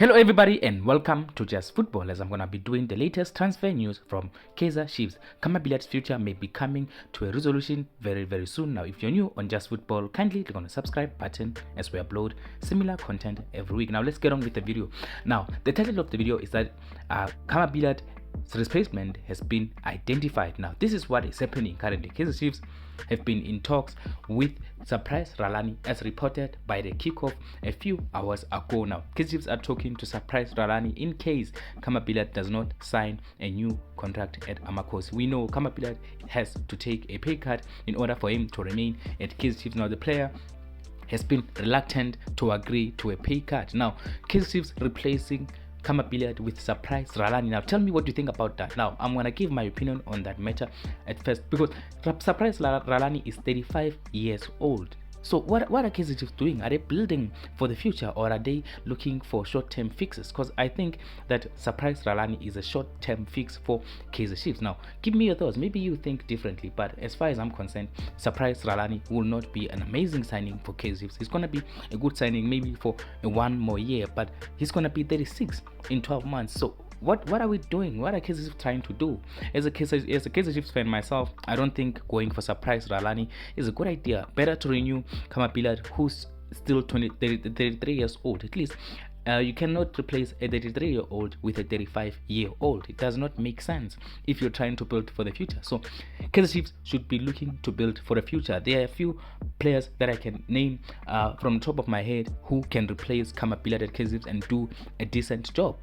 Hello everybody and welcome to Just Football, as I'm going to be doing the latest transfer news from Kaizer Chiefs. Khama Billiat's future may be coming to a resolution very soon. Now if you're new on Just Football, kindly click on the subscribe button as we upload similar content every week. Now let's get on with the video. Now the title of the video is that Khama Billiat's replacement has been identified. Now this is what is happening currently. Kaizer Chiefs have been in talks with Surprise Ralani, as reported by the kickoff a few hours ago. Now Kaizer Chiefs are talking to Surprise Ralani in case Khama Billiat does not sign a new contract at Amakhosi. We know Khama Billiat has to take a pay cut in order for him to remain at Kaizer Chiefs. Now the player has been reluctant to agree to a pay cut. Now Kaizer Chiefs replacing Khama Billiat with Surprise Ralani. Now tell me what you think about that. Now I'm gonna give my opinion on that matter at first, because Surprise Ralani is 35 years old. So what are Kaizer Chiefs doing? Are they building for the future, or are they looking for short-term fixes? Because I think that Surprise Ralani is a short-term fix for Kaizer Chiefs. Now give me your thoughts. Maybe you think differently, but as far as I'm concerned, Surprise Ralani will not be an amazing signing for Kaizer Chiefs. It's gonna be a good signing maybe for one more year, but he's gonna be 36 in 12 months. So what are we doing? What are Kaizer Chiefs trying to do? As a Kaizer Chiefs fan myself, I don't think going for Surprise Ralani is a good idea. Better to renew Khama Billiat, who's still 33 years old. At least you cannot replace a 33-year-old with a 35-year-old. It does not make sense if you're trying to build for the future. So Kaizer Chiefs should be looking to build for the future. There are a few players that I can name from the top of my head who can replace Khama Billiat at Kaizer Chiefs and do a decent job.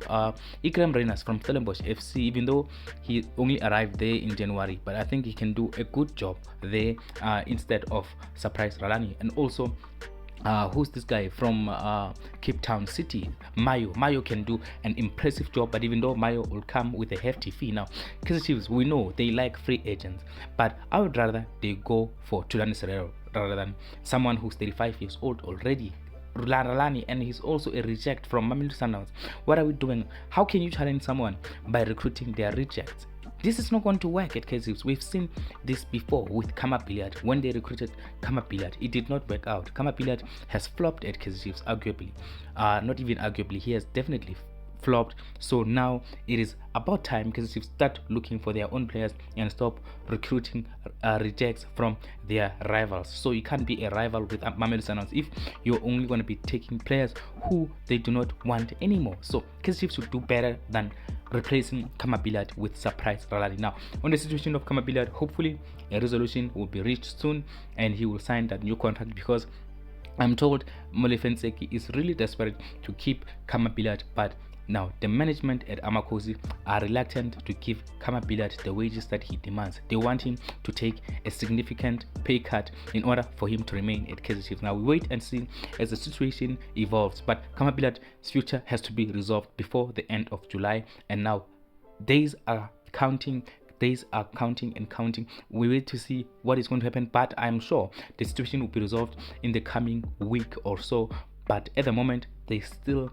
Ikram Renas from Stellenbosch FC, even though he only arrived there in January, but I think he can do a good job there instead of Surprise Ralani. And also who's this guy from Cape Town City? Mayo can do an impressive job, but even though Mayo will come with a hefty fee. Now Kaizer Chiefs, we know they like free agents, but I would rather they go for Tulani Serero rather than someone who's 35 years old already. Ralani, and he's also a reject from Mamelodi Sundowns. What are we doing? How can you challenge someone by recruiting their rejects? This is not going to work at Kaizer Chiefs. We've seen this before with Khama Billiat. When they recruited Khama Billiat, it did not work out. Khama Billiat has flopped at Kaizer Chiefs, arguably. Not even arguably, he has definitely flopped. So now it is about time Kaizer Chiefs start looking for their own players and stop recruiting rejects from their rivals. So you can't be a rival with Mamelodi Sundowns if you're only going to be taking players who they do not want anymore. So Kaizer Chiefs should do better than replacing Khama Billiat with Surprise Ralani. Now on the situation of Khama Billiat, hopefully a resolution will be reached soon and he will sign that new contract, because I'm told Molefenseki is really desperate to keep Khama Billiat, but now the management at Amakhosi are reluctant to give Khama Billiat the wages that he demands. They want him to take a significant pay cut in order for him to remain at Kaizer Chiefs. Now we wait and see as the situation evolves, but Khama Billiat's future has to be resolved before the end of July, and now days are counting. We wait to see what is going to happen, but I'm sure the situation will be resolved in the coming week or so. But at the moment, there's still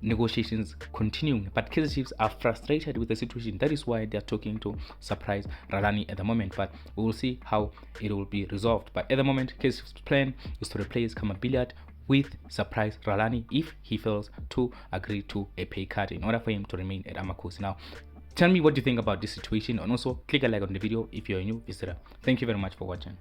negotiations continuing, but Kaizer Chiefs are frustrated with the situation. That is why they are talking to Surprise Ralani at the moment, but we will see how it will be resolved. But at the moment, Kaizer Chiefs' plan is to replace Khama Billiat with Surprise Ralani if he fails to agree to a pay cut in order for him to remain at Amakhosi. Now tell me what you think about this situation, and also click a like on the video if you're a new visitor. Thank you very much for watching.